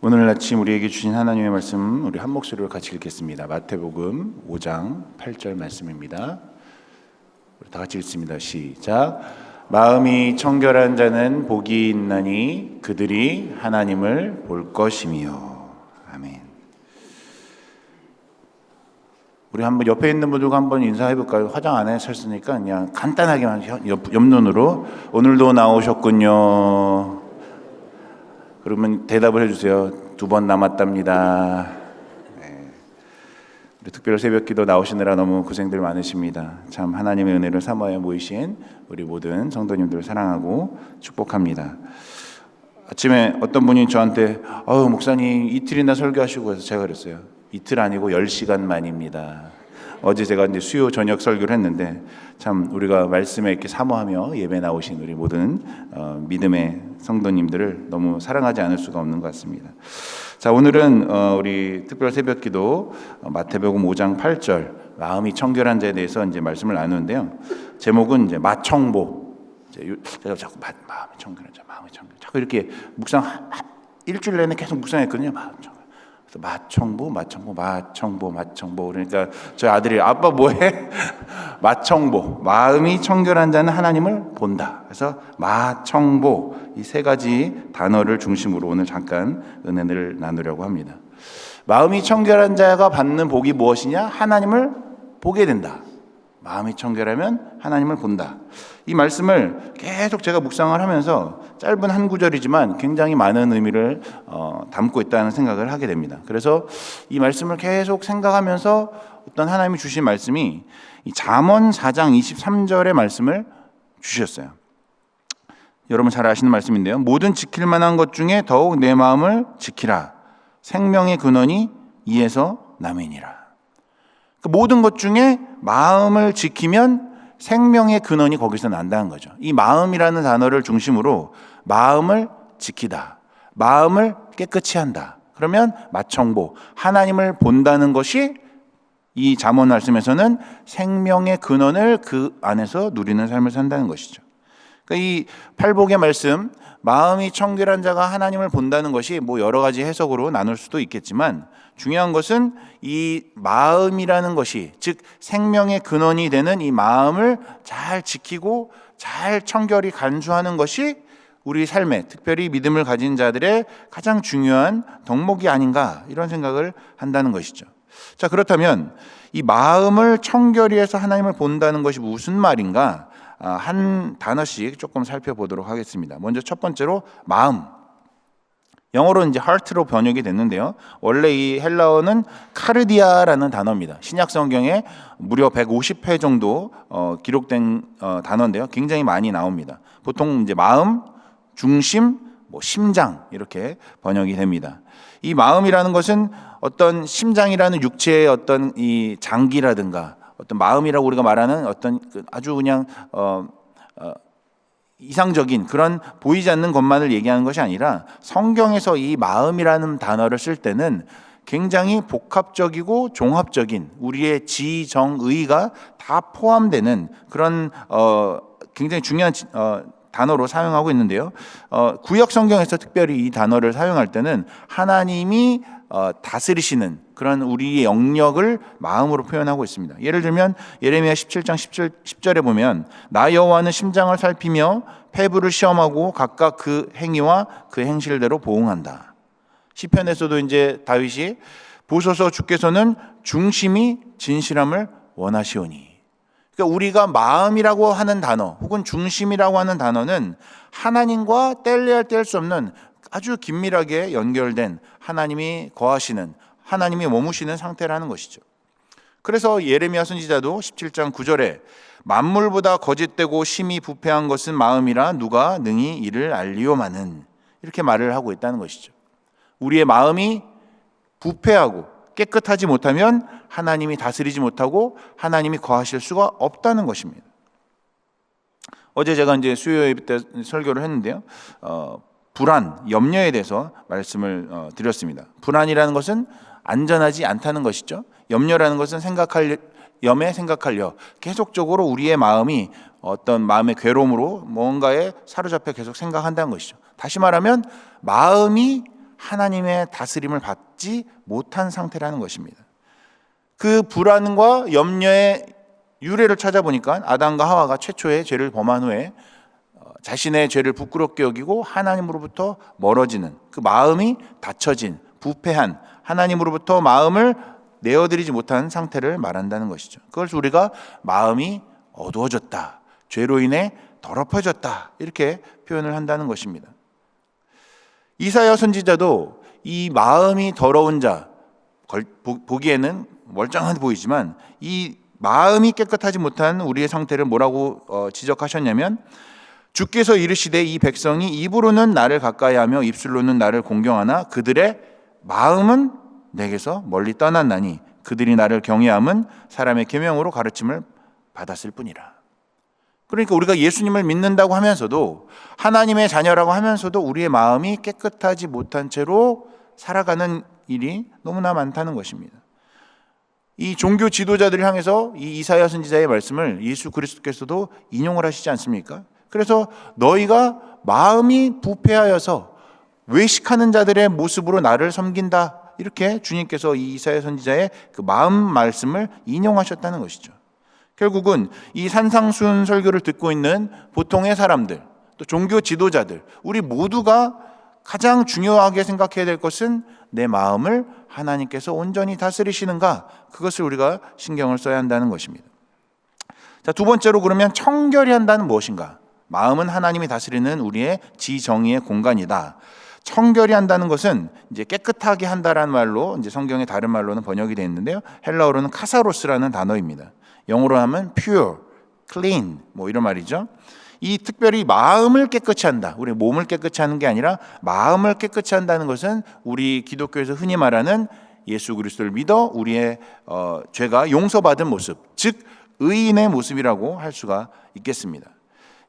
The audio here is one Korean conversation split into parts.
오늘 아침 우리에게 주신 하나님의 말씀 우리 한 목소리로 같이 읽겠습니다. 마태복음 5장 8절 말씀입니다. 우리 다 같이 읽습니다. 시작. 마음이 청결한 자는 복이 있나니 그들이 하나님을 볼 것이며. 아멘. 우리 한번 옆에 있는 분들과 한번 인사해 볼까요? 화장 안 해 섰으니까 그냥 간단하게만 옆눈으로 오늘도 나오셨군요. 그러면 대답을 해주세요. 2번 남았답니다. 네. 우리 특별 새벽기도 나오시느라 너무 고생들 많으십니다. 참 하나님의 은혜를 삼아야 모이신 우리 모든 성도님들을 사랑하고 축복합니다. 아침에 어떤 분이 저한테 목사님 이틀이나 설교하시고 해서 제가 그랬어요. 이틀 아니고 10시간 만입니다. 어제 제가 이제 수요 저녁 설교를 했는데 참 우리가 말씀에 이렇게 사모하며 예배 나오신 우리 모든 믿음의 성도님들을 너무 사랑하지 않을 수가 없는 것 같습니다. 자, 오늘은 우리 특별 새벽기도 마태복음 5장 8절 마음이 청결한 자에 대해서 이제 말씀을 나누는데요. 제목은 이제 마청보. 제가 자꾸 마음이 청결한 자, 마음이 청결. 자꾸 이렇게 묵상 일주일 내내 계속 묵상했거든요. 마음 청결. 마청보. 그러니까 저희 아들이 아빠 뭐해? 마청보. 마음이 청결한 자는 하나님을 본다. 그래서 마청보. 이 세 가지 단어를 중심으로 오늘 잠깐 은혜를 나누려고 합니다. 마음이 청결한 자가 받는 복이 무엇이냐? 하나님을 보게 된다. 마음이 청결하면 하나님을 본다. 이 말씀을 계속 제가 묵상을 하면서 짧은 한 구절이지만 굉장히 많은 의미를 담고 있다는 생각을 하게 됩니다. 그래서 이 말씀을 계속 생각하면서 어떤 하나님이 주신 말씀이 이 잠언 4장 23절의 말씀을 주셨어요. 여러분 잘 아시는 말씀인데요. 모든 지킬 만한 것 중에 더욱 내 마음을 지키라. 생명의 근원이 이에서 남이니라. 모든 것 중에 마음을 지키면 생명의 근원이 거기서 난다는 거죠. 이 마음이라는 단어를 중심으로 마음을 지키다, 마음을 깨끗이 한다. 그러면 마청보, 하나님을 본다는 것이 이 잠언 말씀에서는 생명의 근원을 그 안에서 누리는 삶을 산다는 것이죠. 그러니까 이 팔복의 말씀, 마음이 청결한 자가 하나님을 본다는 것이 뭐 여러 가지 해석으로 나눌 수도 있겠지만 중요한 것은 이 마음이라는 것이, 즉 생명의 근원이 되는 이 마음을 잘 지키고 잘 청결히 간수하는 것이 우리 삶에, 특별히 믿음을 가진 자들의 가장 중요한 덕목이 아닌가, 이런 생각을 한다는 것이죠. 자, 그렇다면 이 마음을 청결히 해서 하나님을 본다는 것이 무슨 말인가? 한 단어씩 조금 살펴보도록 하겠습니다. 먼저 첫 번째로 마음. 영어로 이제 heart로 번역이 됐는데요. 원래 이 헬라어는 카르디아라는 단어입니다. 신약 성경에 무려 150회 정도 기록된 단어인데요. 굉장히 많이 나옵니다. 보통 이제 마음, 중심, 심장 이렇게 번역이 됩니다. 이 마음이라는 것은 어떤 심장이라는 육체의 어떤 이 장기라든가 어떤 마음이라고 우리가 말하는 어떤 아주 그냥 이상적인 그런 보이지 않는 것만을 얘기하는 것이 아니라 성경에서 이 마음이라는 단어를 쓸 때는 굉장히 복합적이고 종합적인 우리의 지, 정, 의가 다 포함되는 그런 굉장히 중요한 단어로 사용하고 있는데요. 구약 성경에서 특별히 이 단어를 사용할 때는 하나님이 다스리시는 그런 우리의 영역을 마음으로 표현하고 있습니다. 예를 들면 예레미야 17장 10절에 보면 나 여호와는 심장을 살피며 폐부를 시험하고 각각 그 행위와 그 행실대로 보응한다. 시편에서도 이제 다윗이 보소서 주께서는 중심이 진실함을 원하시오니. 그러니까 우리가 마음이라고 하는 단어 혹은 중심이라고 하는 단어는 하나님과 뗄래야 뗄 수 없는 아주 긴밀하게 연결된 하나님이 거하시는, 하나님이 머무시는 상태라는 것이죠. 그래서 예레미야 선지자도 17장 9절에 만물보다 거짓되고 심히 부패한 것은 마음이라 누가 능히 이를 알리오마는, 이렇게 말을 하고 있다는 것이죠. 우리의 마음이 부패하고 깨끗하지 못하면 하나님이 다스리지 못하고 하나님이 거하실 수가 없다는 것입니다. 어제 제가 이제 수요 예배 때 설교를 했는데요. 불안, 염려에 대해서 말씀을 드렸습니다. 불안이라는 것은 안전하지 않다는 것이죠. 염려라는 것은 생각할 여 계속적으로 우리의 마음이 어떤 마음의 괴로움으로 뭔가에 사로잡혀 계속 생각한다는 것이죠. 다시 말하면 마음이 하나님의 다스림을 받지 못한 상태라는 것입니다. 그 불안과 염려의 유래를 찾아보니까 아담과 하와가 최초의 죄를 범한 후에 자신의 죄를 부끄럽게 여기고 하나님으로부터 멀어지는 그 마음이 닫혀진, 부패한, 하나님으로부터 마음을 내어드리지 못한 상태를 말한다는 것이죠. 그걸 우리가 마음이 어두워졌다, 죄로 인해 더럽혀졌다, 이렇게 표현을 한다는 것입니다. 이사야 선지자도 이 마음이 더러운 자, 보기에는 멀쩡해 보이지만 이 마음이 깨끗하지 못한 우리의 상태를 뭐라고 지적하셨냐면, 주께서 이르시되 이 백성이 입으로는 나를 가까이하며 입술로는 나를 공경하나 그들의 마음은 내게서 멀리 떠났나니 그들이 나를 경외함은 사람의 계명으로 가르침을 받았을 뿐이라. 그러니까 우리가 예수님을 믿는다고 하면서도, 하나님의 자녀라고 하면서도 우리의 마음이 깨끗하지 못한 채로 살아가는 일이 너무나 많다는 것입니다. 이 종교 지도자들을 향해서 이 이사야 선지자의 말씀을 예수 그리스도께서도 인용을 하시지 않습니까? 그래서 너희가 마음이 부패하여서 외식하는 자들의 모습으로 나를 섬긴다, 이렇게 주님께서 이 이사야 선지자의 그 마음 말씀을 인용하셨다는 것이죠. 결국은 이 산상수훈 설교를 듣고 있는 보통의 사람들, 또 종교 지도자들, 우리 모두가 가장 중요하게 생각해야 될 것은 내 마음을 하나님께서 온전히 다스리시는가, 그것을 우리가 신경을 써야 한다는 것입니다. 자, 두 번째로, 그러면 청결히 한다는 무엇인가? 마음은 하나님이 다스리는 우리의 지정의의 공간이다. 청결히 한다는 것은 이제 깨끗하게 한다라는 말로, 이제 성경의 다른 말로는 번역이 되어 있는데요, 헬라어로는 카사로스라는 단어입니다. 영어로 하면 pure, clean, 뭐 이런 말이죠. 이 특별히 마음을 깨끗이 한다, 우리 몸을 깨끗이 하는 게 아니라 마음을 깨끗이 한다는 것은 우리 기독교에서 흔히 말하는 예수 그리스도를 믿어 우리의 죄가 용서받은 모습, 즉 의인의 모습이라고 할 수가 있겠습니다.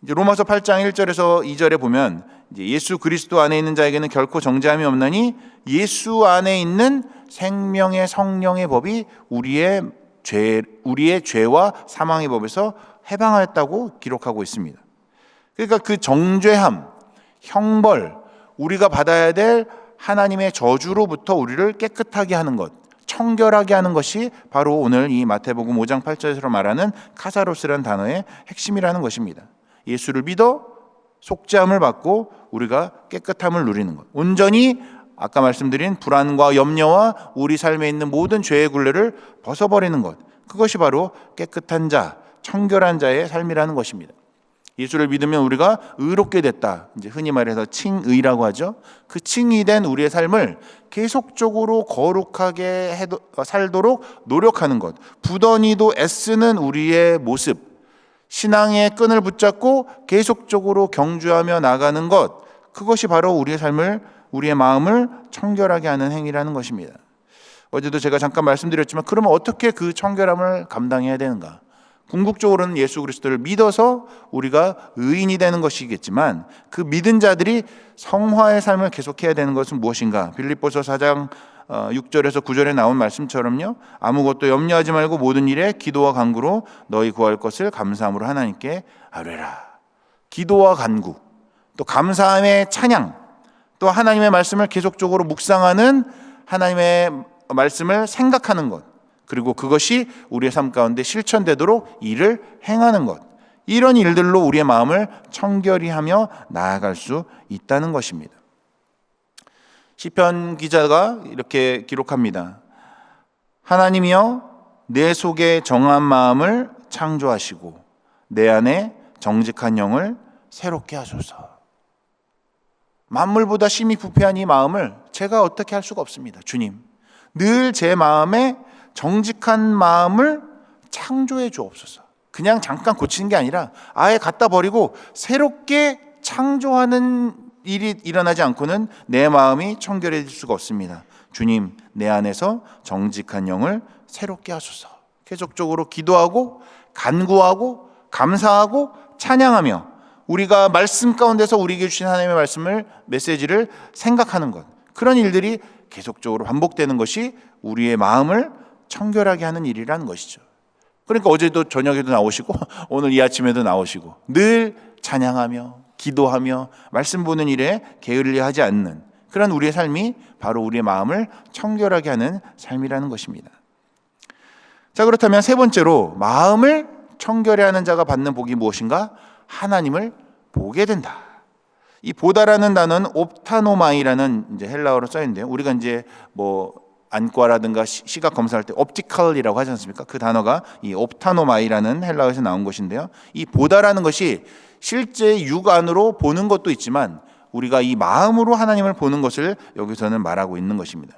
이제 로마서 8장 1절에서 2절에 보면, 이제 예수 그리스도 안에 있는 자에게는 결코 정죄함이 없나니 예수 안에 있는 생명의 성령의 법이 우리의 죄와 사망의 법에서 해방하였다고 기록하고 있습니다. 그러니까 그 정죄함, 형벌, 우리가 받아야 될 하나님의 저주로부터 우리를 깨끗하게 하는 것, 청결하게 하는 것이 바로 오늘 이 마태복음 5장 8절에서 말하는 카사로스라는 단어의 핵심이라는 것입니다. 예수를 믿어 속죄함을 받고 우리가 깨끗함을 누리는 것, 온전히 아까 말씀드린 불안과 염려와 우리 삶에 있는 모든 죄의 굴레를 벗어버리는 것, 그것이 바로 깨끗한 자, 청결한 자의 삶이라는 것입니다. 예수를 믿으면 우리가 의롭게 됐다, 이제 흔히 말해서 칭의라고 하죠. 그 칭의 된 우리의 삶을 계속적으로 거룩하게 살도록 노력하는 것, 부단히도 애쓰는 우리의 모습, 신앙의 끈을 붙잡고 계속적으로 경주하며 나가는 것, 그것이 바로 우리의 삶을, 우리의 마음을 청결하게 하는 행위라는 것입니다. 어제도 제가 잠깐 말씀드렸지만, 그러면 어떻게 그 청결함을 감당해야 되는가? 궁극적으로는 예수 그리스도를 믿어서 우리가 의인이 되는 것이겠지만, 그 믿은 자들이 성화의 삶을 계속해야 되는 것은 무엇인가? 빌립보서 4장 6절에서 9절에 나온 말씀처럼요, 아무것도 염려하지 말고 모든 일에 기도와 간구로 너희 구할 것을 감사함으로 하나님께 아뢰라. 기도와 간구, 또 감사함의 찬양, 또 하나님의 말씀을 계속적으로 묵상하는, 하나님의 말씀을 생각하는 것, 그리고 그것이 우리의 삶 가운데 실천되도록 일을 행하는 것, 이런 일들로 우리의 마음을 청결히 하며 나아갈 수 있다는 것입니다. 시편 기자가 이렇게 기록합니다. 하나님이여 내 속에 정한 마음을 창조하시고 내 안에 정직한 영을 새롭게 하소서. 만물보다 심히 부패한 이 마음을 제가 어떻게 할 수가 없습니다. 주님, 늘 제 마음에 정직한 마음을 창조해 주옵소서. 그냥 잠깐 고치는 게 아니라 아예 갖다 버리고 새롭게 창조하는 일이 일어나지 않고는 내 마음이 청결해질 수가 없습니다. 주님, 내 안에서 정직한 영을 새롭게 하소서. 계속적으로 기도하고 간구하고 감사하고 찬양하며 우리가 말씀 가운데서 우리에게 주신 하나님의 말씀을, 메시지를 생각하는 것, 그런 일들이 계속적으로 반복되는 것이 우리의 마음을 청결하게 하는 일이라는 것이죠. 그러니까 어제도 저녁에도 나오시고 오늘 이 아침에도 나오시고 늘 찬양하며 기도하며 말씀 보는 일에 게을리하지 않는 그런 우리의 삶이 바로 우리의 마음을 청결하게 하는 삶이라는 것입니다. 자, 그렇다면 세 번째로 마음을 청결히 하는 자가 받는 복이 무엇인가? 하나님을 보게 된다. 이 보다라는 단어는 옵타노마이라는 이제 헬라어로 써 있는데요. 우리가 이제 안과라든가 시각 검사할 때 옵티컬이라고 하지 않습니까? 그 단어가 이 옵타노마이라는 헬라어에서 나온 것인데요. 이 보다라는 것이 실제 육안으로 보는 것도 있지만 우리가 이 마음으로 하나님을 보는 것을 여기서는 말하고 있는 것입니다.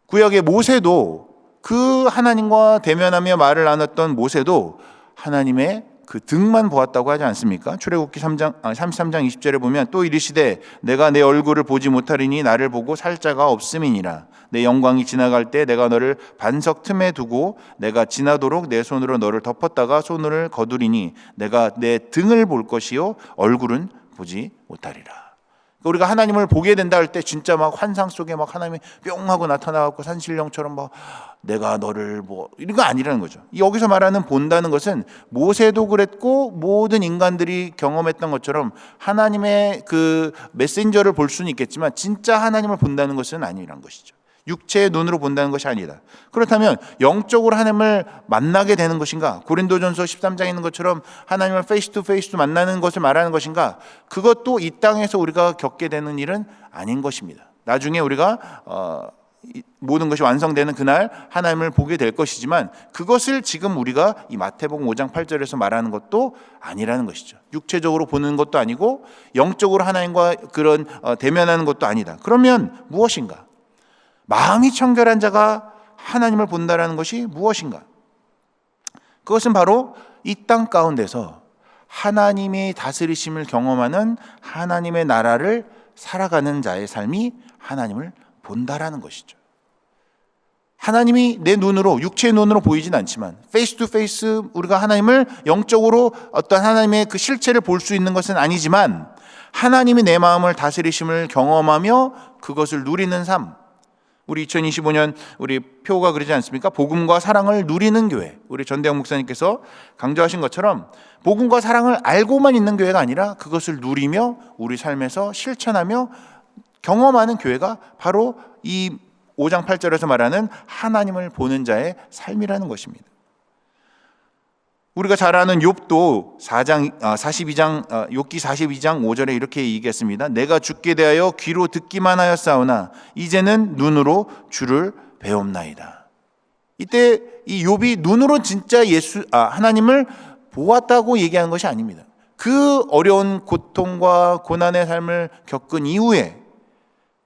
구약의 모세도 그 하나님과 대면하며 말을 나눴던 모세도 하나님의 그 등만 보았다고 하지 않습니까? 출애굽기 33장 20절에 보면 또 이르시되 내가 내 얼굴을 보지 못하리니 나를 보고 살 자가 없음이니라. 내 영광이 지나갈 때 내가 너를 반석 틈에 두고 내가 지나도록 내 손으로 너를 덮었다가 손을 거두리니 내가 내 등을 볼 것이요 얼굴은 보지 못하리라. 우리가 하나님을 보게 된다 할 때 진짜 막 환상 속에 막 하나님이 뿅 하고 나타나갖고 산신령처럼 막 내가 너를 이런 거 아니라는 거죠. 여기서 말하는 본다는 것은 모세도 그랬고 모든 인간들이 경험했던 것처럼 하나님의 그 메신저를 볼 수는 있겠지만 진짜 하나님을 본다는 것은 아니라는 것이죠. 육체의 눈으로 본다는 것이 아니다. 그렇다면 영적으로 하나님을 만나게 되는 것인가? 고린도전서 13장에 있는 것처럼 하나님을 페이스 투 페이스 만나는 것을 말하는 것인가? 그것도 이 땅에서 우리가 겪게 되는 일은 아닌 것입니다. 나중에 우리가 모든 것이 완성되는 그날 하나님을 보게 될 것이지만 그것을 지금 우리가 이 마태복음 5장 8절에서 말하는 것도 아니라는 것이죠. 육체적으로 보는 것도 아니고 영적으로 하나님과 그런 대면하는 것도 아니다. 그러면 무엇인가? 마음이 청결한 자가 하나님을 본다라는 것이 무엇인가? 그것은 바로 이 땅 가운데서 하나님의 다스리심을 경험하는 하나님의 나라를 살아가는 자의 삶이 하나님을 본다라는 것이죠. 하나님이 내 눈으로, 육체의 눈으로 보이진 않지만 페이스 투 페이스 우리가 하나님을 영적으로 어떤 하나님의 그 실체를 볼 수 있는 것은 아니지만 하나님이 내 마음을 다스리심을 경험하며 그것을 누리는 삶. 우리 2025년 우리 표가 그러지 않습니까? 복음과 사랑을 누리는 교회. 우리 전대영 목사님께서 강조하신 것처럼 복음과 사랑을 알고만 있는 교회가 아니라 그것을 누리며 우리 삶에서 실천하며 경험하는 교회가 바로 이 5장 8절에서 말하는 하나님을 보는 자의 삶이라는 것입니다. 우리가 잘 아는 욥도 42장 5절에 이렇게 얘기했습니다. 내가 주께 대하여 귀로 듣기만 하였사오나 이제는 눈으로 주를 배움나이다. 이때 이 욥이 눈으로 진짜 하나님을 보았다고 얘기하는 것이 아닙니다. 그 어려운 고통과 고난의 삶을 겪은 이후에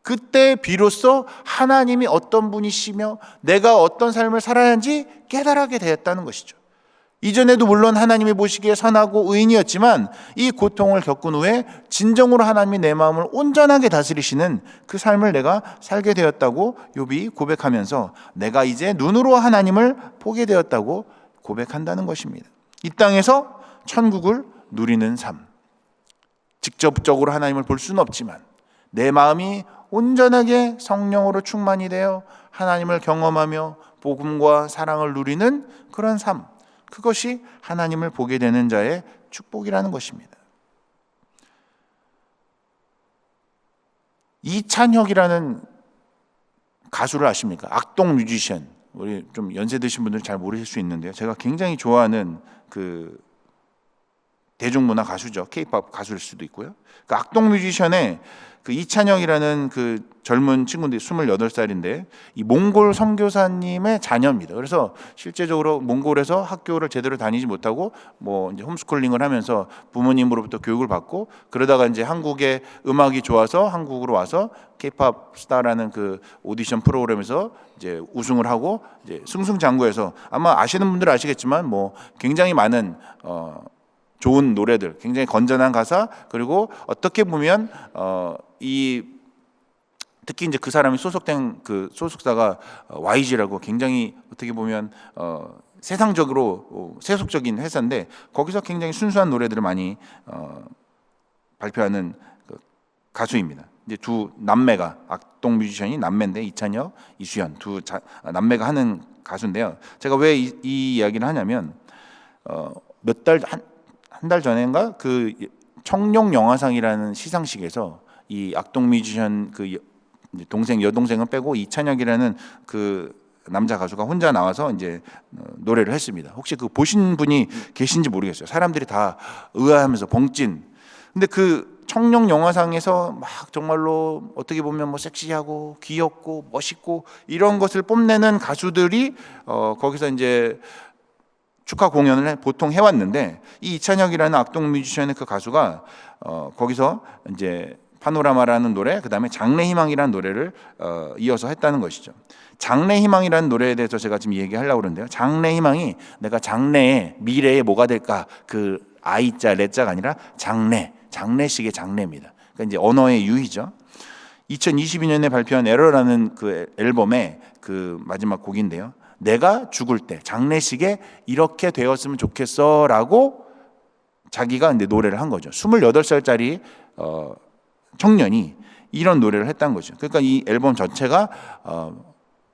그때 비로소 하나님이 어떤 분이시며 내가 어떤 삶을 살아야 하는지 깨달게 되었다는 것이죠. 이전에도 물론 하나님이 보시기에 선하고 의인이었지만 이 고통을 겪은 후에 진정으로 하나님이 내 마음을 온전하게 다스리시는 그 삶을 내가 살게 되었다고 욥이 고백하면서 내가 이제 눈으로 하나님을 보게 되었다고 고백한다는 것입니다. 이 땅에서 천국을 누리는 삶. 직접적으로 하나님을 볼 수는 없지만 내 마음이 온전하게 성령으로 충만이 되어 하나님을 경험하며 복음과 사랑을 누리는 그런 삶. 그것이 하나님을 보게 되는 자의 축복이라는 것입니다. 이찬혁이라는 가수를 아십니까? 악동 뮤지션. 우리 좀 연세 드신 분들은 잘 모르실 수 있는데요. 제가 굉장히 좋아하는 그 대중문화 가수죠. K-pop 가수일 수도 있고요. 그 악동 뮤지션의 그 이찬혁이라는 그 젊은 친구인데 28살인데 이 몽골 선교사님의 자녀입니다. 그래서 실제적으로 몽골에서 학교를 제대로 다니지 못하고 이제 홈스쿨링을 하면서 부모님으로부터 교육을 받고 그러다가 이제 한국의 음악이 좋아서 한국으로 와서 K-pop 스타라는 그 오디션 프로그램에서 이제 우승을 하고 이제 승승장구해서 아마 아시는 분들은 아시겠지만 굉장히 많은 좋은 노래들, 굉장히 건전한 가사, 그리고 어떻게 보면 특히 이제 그 사람이 소속된 그 소속사가 YG라고 굉장히 어떻게 보면 세상적으로 세속적인 회사인데 거기서 굉장히 순수한 노래들을 많이 발표하는 그 가수입니다. 이제 두 남매가 악동 뮤지션이 남매인데 이찬혁, 이수연 두 남매가 하는 가수인데요. 제가 왜 이 이야기를 하냐면 한 달 전인가 그 청룡 영화상이라는 시상식에서 이 악동 뮤지션 그 동생 여동생은 빼고 이찬혁이라는 그 남자 가수가 혼자 나와서 이제 노래를 했습니다. 혹시 그 보신 분이 계신지 모르겠어요. 사람들이 다 의아하면서 벙찐. 근데 그 청룡 영화상에서 막 정말로 어떻게 보면 뭐 섹시하고 귀엽고 멋있고 이런 것을 뽐내는 가수들이 거기서 이제 축하 공연을 보통 해왔는데, 이 이찬혁이라는 악동 뮤지션의 그 가수가 거기서 이제 파노라마라는 노래, 그 다음에 장래희망이라는 노래를 이어서 했다는 것이죠. 장래희망이라는 노래에 대해서 제가 지금 얘기하려고 그러는데요. 장래희망이 내가 장래에 미래에 뭐가 될까, 그 아이자 레자가 아니라 장래식의 장래입니다. 그러니까 이제 언어의 유희죠. 2022년에 발표한 에러라는 그 앨범의 그 마지막 곡인데요. 내가 죽을 때 장례식에 이렇게 되었으면 좋겠어라고 자기가 이제 노래를 한 거죠. 28살짜리 청년이 이런 노래를 했다는 거죠. 그러니까 이 앨범 전체가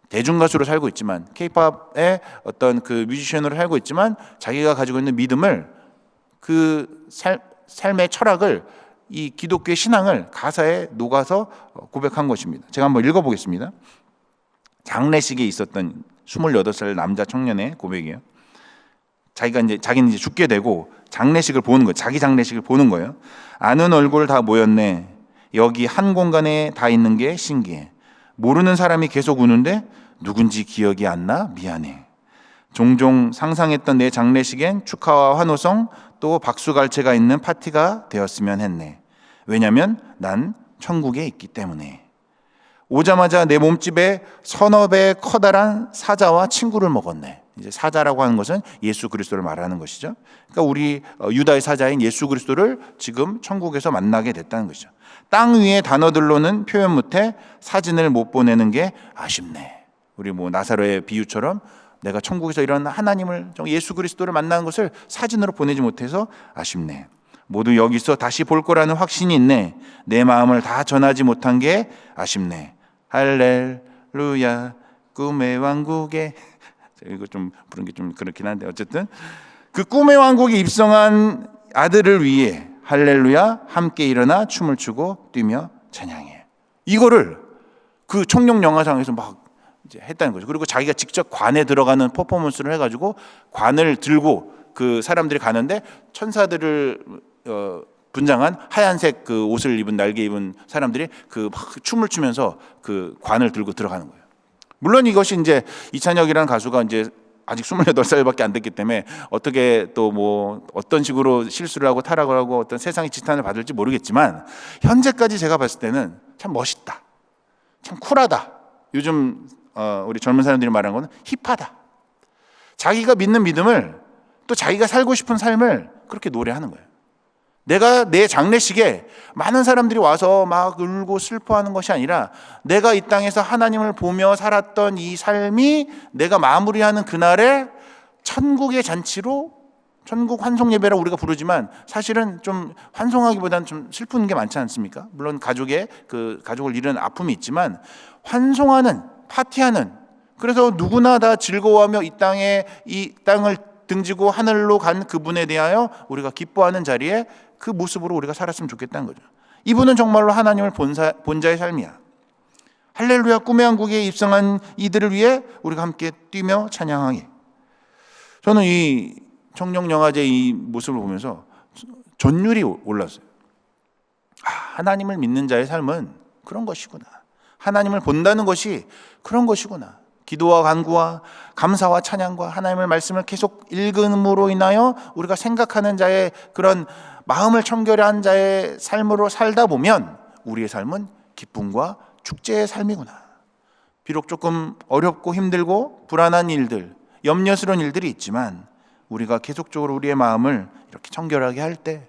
대중가수로 살고 있지만, K-팝의 어떤 그 뮤지션으로 살고 있지만, 자기가 가지고 있는 믿음을, 그 삶의 철학을, 이 기독교의 신앙을 가사에 녹아서 고백한 것입니다. 제가 한번 읽어보겠습니다. 장례식에 있었던 28살 남자 청년의 고백이에요. 자기는 이제 죽게 되고 장례식을 보는 거예요. 자기 장례식을 보는 거예요. 아는 얼굴 다 모였네. 여기 한 공간에 다 있는 게 신기해. 모르는 사람이 계속 우는데 누군지 기억이 안 나 미안해. 종종 상상했던 내 장례식엔 축하와 환호성 또 박수갈채가 있는 파티가 되었으면 했네. 왜냐면 난 천국에 있기 때문에. 오자마자 내 몸집에 서너 배 커다란 사자와 친구를 먹었네. 이제 사자라고 하는 것은 예수 그리스도를 말하는 것이죠. 그러니까 우리 유다의 사자인 예수 그리스도를 지금 천국에서 만나게 됐다는 것이죠. 땅 위의 단어들로는 표현 못해 사진을 못 보내는 게 아쉽네. 우리 뭐 나사로의 비유처럼 내가 천국에서 이런 하나님을, 예수 그리스도를 만나는 것을 사진으로 보내지 못해서 아쉽네. 모두 여기서 다시 볼 거라는 확신이 있네. 내 마음을 다 전하지 못한 게 아쉽네. 할렐루야 꿈의 왕국에. 이거 좀 부른 게 좀 그렇긴 한데, 어쨌든 그 꿈의 왕국에 입성한 아들을 위해 할렐루야 함께 일어나 춤을 추고 뛰며 찬양해. 이거를 그 청룡 영화상에서 막 이제 했다는 거죠. 그리고 자기가 직접 관에 들어가는 퍼포먼스를 해가지고 관을 들고 그 사람들이 가는데, 천사들을 분장한 하얀색 그 옷을 입은, 날개 입은 사람들이 그 막 춤을 추면서 그 관을 들고 들어가는 거예요. 물론 이것이 이제 이찬혁이라는 가수가 이제 아직 28살밖에 안 됐기 때문에 어떻게 또 뭐 어떤 식으로 실수를 하고 타락을 하고 어떤 세상의 지탄을 받을지 모르겠지만, 현재까지 제가 봤을 때는 참 멋있다, 참 쿨하다. 요즘 우리 젊은 사람들이 말하는 거는 힙하다. 자기가 믿는 믿음을, 또 자기가 살고 싶은 삶을 그렇게 노래하는 거예요. 내가 내 장례식에 많은 사람들이 와서 막 울고 슬퍼하는 것이 아니라, 내가 이 땅에서 하나님을 보며 살았던 이 삶이 내가 마무리하는 그날에 천국의 잔치로, 천국 환송 예배라 우리가 부르지만 사실은 좀 환송하기보다는 좀 슬픈 게 많지 않습니까? 물론 가족의 그 가족을 잃은 아픔이 있지만, 환송하는, 파티하는, 그래서 누구나 다 즐거워하며 이 땅을 등지고 하늘로 간 그분에 대하여 우리가 기뻐하는 자리에 그 모습으로 우리가 살았으면 좋겠다는 거죠. 이분은 정말로 하나님을 본 자의 삶이야. 할렐루야 꿈의 왕국에 입성한 이들을 위해 우리가 함께 뛰며 찬양하게. 저는 이 청룡영화제 이 모습을 보면서 전율이 올랐어요. 하나님을 믿는 자의 삶은 그런 것이구나. 하나님을 본다는 것이 그런 것이구나. 기도와 간구와 감사와 찬양과 하나님의 말씀을 계속 읽음으로 인하여 우리가 생각하는 자의 그런 마음을 청결히 한 자의 삶으로 살다 보면 우리의 삶은 기쁨과 축제의 삶이구나. 비록 조금 어렵고 힘들고 불안한 일들, 염려스러운 일들이 있지만, 우리가 계속적으로 우리의 마음을 이렇게 청결하게 할 때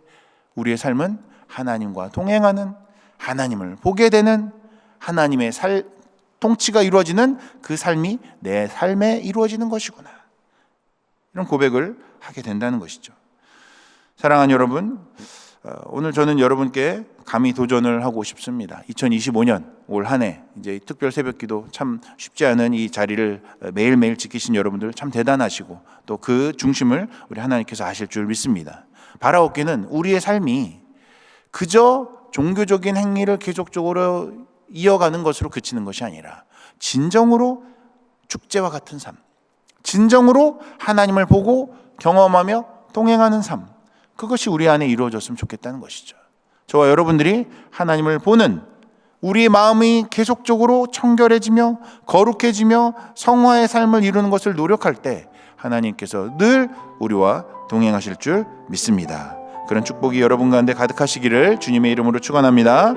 우리의 삶은 하나님과 동행하는, 하나님을 보게 되는, 하나님의 통치가 이루어지는 그 삶이 내 삶에 이루어지는 것이구나. 이런 고백을 하게 된다는 것이죠. 사랑하는 여러분, 오늘 저는 여러분께 감히 도전을 하고 싶습니다. 2025년 올 한 해 이제 특별 새벽기도 참 쉽지 않은 이 자리를 매일매일 지키신 여러분들 참 대단하시고, 또 그 중심을 우리 하나님께서 하실 줄 믿습니다. 바라옵기는 우리의 삶이 그저 종교적인 행위를 계속적으로 이어가는 것으로 그치는 것이 아니라 진정으로 축제와 같은 삶, 진정으로 하나님을 보고 경험하며 동행하는 삶, 그것이 우리 안에 이루어졌으면 좋겠다는 것이죠. 저와 여러분들이 하나님을 보는 우리의 마음이 계속적으로 청결해지며 거룩해지며 성화의 삶을 이루는 것을 노력할 때 하나님께서 늘 우리와 동행하실 줄 믿습니다. 그런 축복이 여러분 가운데 가득하시기를 주님의 이름으로 축원합니다.